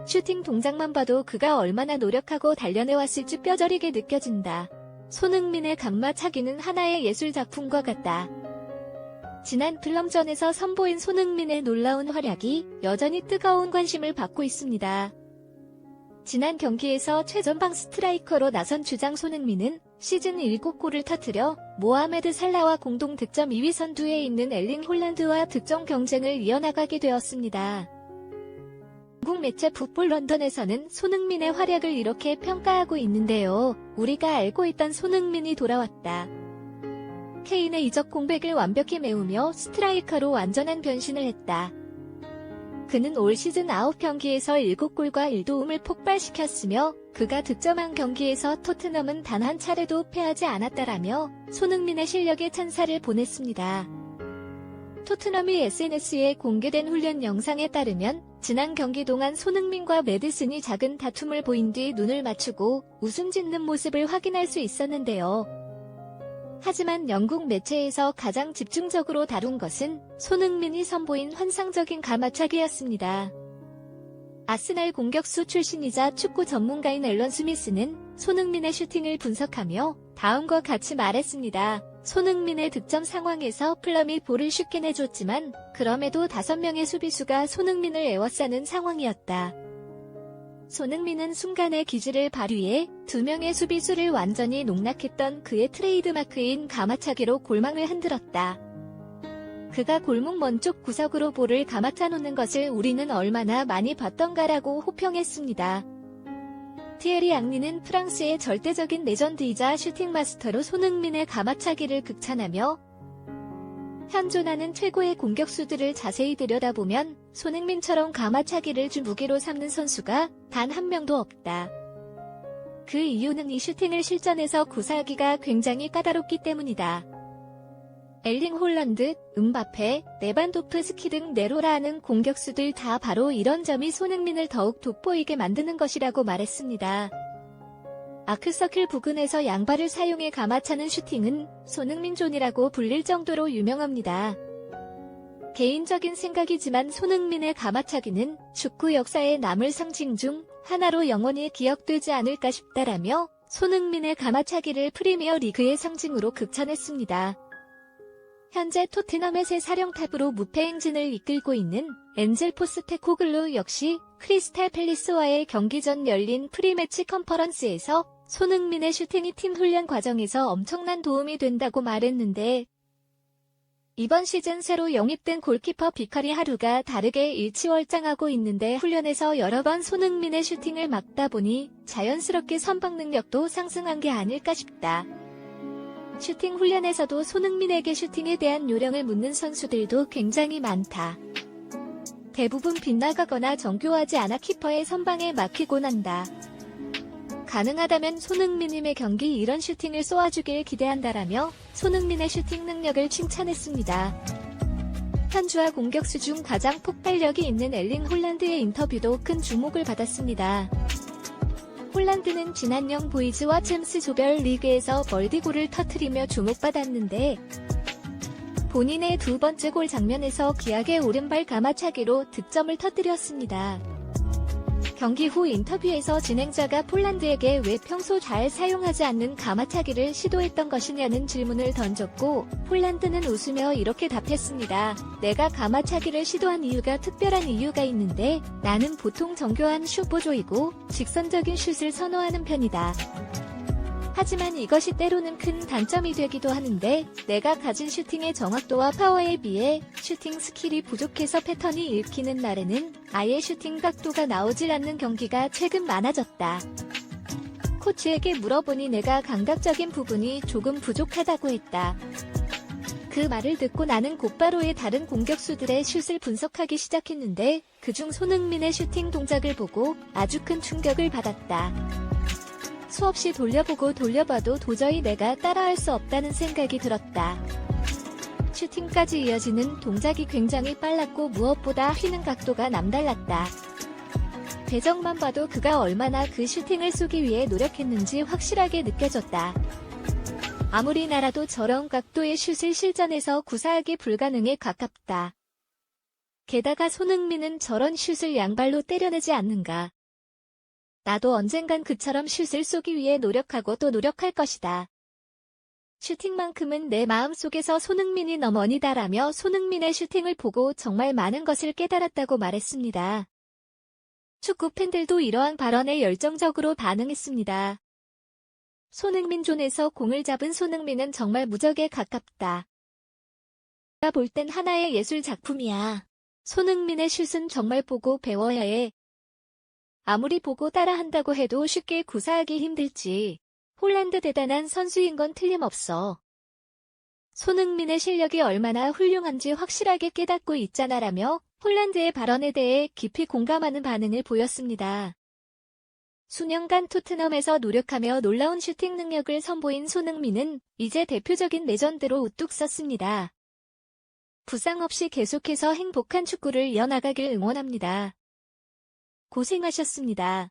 슈팅 동작만 봐도 그가 얼마나 노력하고 단련해왔을지 뼈저리게 느껴진다. 손흥민의 감마차기는 하나의 예술작품과 같다. 지난 플럼전에서 선보인 손흥민의 놀라운 활약이 여전히 뜨거운 관심을 받고 있습니다. 지난 경기에서 최전방 스트라이커로 나선 주장 손흥민은 시즌 7골을 터뜨려 모하메드 살라와 공동 득점 2위 선두에 있는 엘링 홀란드와 득점 경쟁을 이어나가게 되었습니다. 영국 매체 풋볼 런던에서는 손흥민의 활약을 이렇게 평가하고 있는데요. 우리가 알고 있던 손흥민이 돌아왔다. 케인의 이적 공백을 완벽히 메우며 스트라이커로 완전한 변신을 했다. 그는 올 시즌 9경기에서 7골과 1도움을 폭발시켰으며 그가 득점한 경기에서 토트넘은 단 한 차례도 패하지 않았다라며 손흥민의 실력에 찬사를 보냈습니다. 토트넘이 SNS에 공개된 훈련 영상에 따르면 지난 경기 동안 손흥민과 매디슨이 작은 다툼을 보인 뒤 눈을 맞추고 웃음 짓는 모습을 확인할 수 있었는데요. 하지만 영국 매체에서 가장 집중적으로 다룬 것은 손흥민이 선보인 환상적인 감아차기였습니다. 아스날 공격수 출신이자 축구 전문가인 앨런 스미스는 손흥민의 슈팅을 분석하며 다음과 같이 말했습니다. 손흥민의 득점 상황에서 플럼이 볼을 쉽게 내줬지만 그럼에도 5명의 수비수가 손흥민을 에워싸는 상황이었다. 손흥민은 순간의 기질을 발휘해 2명의 수비수를 완전히 농락했던 그의 트레이드마크인 감아차기로 골망을 흔들었다. 그가 골문 먼쪽 구석으로 볼을 감아차 놓는 것을 우리는 얼마나 많이 봤던가라고 호평했습니다. 티에리 앙리는 프랑스의 절대적인 레전드이자 슈팅 마스터로 손흥민의 감아차기를 극찬하며 현존하는 최고의 공격수들을 자세히 들여다보면 손흥민처럼 감아차기를 주 무기로 삼는 선수가 단 한 명도 없다. 그 이유는 이 슈팅을 실전에서 구사하기가 굉장히 까다롭기 때문이다. 엘링 홀란드, 음바페, 레반도프스키 등 네로라 하는 공격수들 다 바로 이런 점이 손흥민을 더욱 돋보이게 만드는 것이라고 말했습니다. 아크서클 부근에서 양발을 사용해 감아차는 슈팅은 손흥민 존이라고 불릴 정도로 유명합니다. 개인적인 생각이지만 손흥민의 감아차기는 축구 역사에 남을 상징 중 하나로 영원히 기억되지 않을까 싶다라며 손흥민의 감아차기를 프리미어 리그의 상징으로 극찬했습니다. 현재 토트넘의 새 사령탑으로 무패 행진을 이끌고 있는 엔젤 포스테코글루 역시 크리스탈 팰리스와의 경기 전 열린 프리매치 컨퍼런스에서 손흥민의 슈팅이 팀 훈련 과정에서 엄청난 도움이 된다고 말했는데 이번 시즌 새로 영입된 골키퍼 비카리 하루가 다르게 일치월장하고 있는데 훈련에서 여러 번 손흥민의 슈팅을 막다 보니 자연스럽게 선방 능력도 상승한 게 아닐까 싶다. 슈팅 훈련에서도 손흥민에게 슈팅에 대한 요령을 묻는 선수들도 굉장히 많다. 대부분 빗나가거나 정교하지 않아 키퍼의 선방에 막히곤 한다. 가능하다면 손흥민님의 경기 이런 슈팅을 쏘아주길 기대한다라며 손흥민의 슈팅 능력을 칭찬했습니다. 현주와 공격수 중 가장 폭발력이 있는 엘링 홀란드의 인터뷰도 큰 주목을 받았습니다. 홀란드는 지난 영 보이즈와 챔스 조별 리그에서 멀티골을 터뜨리며 주목받았는데 본인의 두 번째 골 장면에서 기약의 오른발 감아차기로 득점을 터뜨렸습니다. 경기 후 인터뷰에서 진행자가 폴란드에게 왜 평소 잘 사용하지 않는 감아차기를 시도했던 것이냐는 질문을 던졌고 폴란드는 웃으며 이렇게 답했습니다. 내가 감아차기를 시도한 이유가 특별한 이유가 있는데 나는 보통 정교한 슛보조이고 직선적인 슛을 선호하는 편이다. 하지만 이것이 때로는 큰 단점이 되기도 하는데 내가 가진 슈팅의 정확도와 파워에 비해 슈팅 스킬이 부족해서 패턴이 읽히는 날에는 아예 슈팅 각도가 나오질 않는 경기가 최근 많아졌다. 코치에게 물어보니 내가 감각적인 부분이 조금 부족하다고 했다. 그 말을 듣고 나는 곧바로의 다른 공격수들의 슛을 분석하기 시작했는데 그중 손흥민의 슈팅 동작을 보고 아주 큰 충격을 받았다. 수없이 돌려보고 돌려봐도 도저히 내가 따라할 수 없다는 생각이 들었다. 슈팅까지 이어지는 동작이 굉장히 빨랐고 무엇보다 휘는 각도가 남달랐다. 배정만 봐도 그가 얼마나 그 슈팅을 쏘기 위해 노력했는지 확실하게 느껴졌다. 아무리 날아도 저런 각도의 슛을 실전에서 구사하기 불가능에 가깝다. 게다가 손흥민은 저런 슛을 양발로 때려내지 않는가. 나도 언젠간 그처럼 슛을 쏘기 위해 노력하고 또 노력할 것이다. 슈팅만큼은 내 마음속에서 손흥민이 너머니다라며 손흥민의 슈팅을 보고 정말 많은 것을 깨달았다고 말했습니다. 축구 팬들도 이러한 발언에 열정적으로 반응했습니다. 손흥민 존에서 공을 잡은 손흥민은 정말 무적에 가깝다. 내가 볼 땐 하나의 예술 작품이야. 손흥민의 슛은 정말 보고 배워야 해. 아무리 보고 따라한다고 해도 쉽게 구사하기 힘들지. 홀란드 대단한 선수인 건 틀림없어. 손흥민의 실력이 얼마나 훌륭한지 확실하게 깨닫고 있잖아라며 홀란드의 발언에 대해 깊이 공감하는 반응을 보였습니다. 수년간 토트넘에서 노력하며 놀라운 슈팅 능력을 선보인 손흥민은 이제 대표적인 레전드로 우뚝 섰습니다. 부상 없이 계속해서 행복한 축구를 이어나가길 응원합니다. 고생하셨습니다.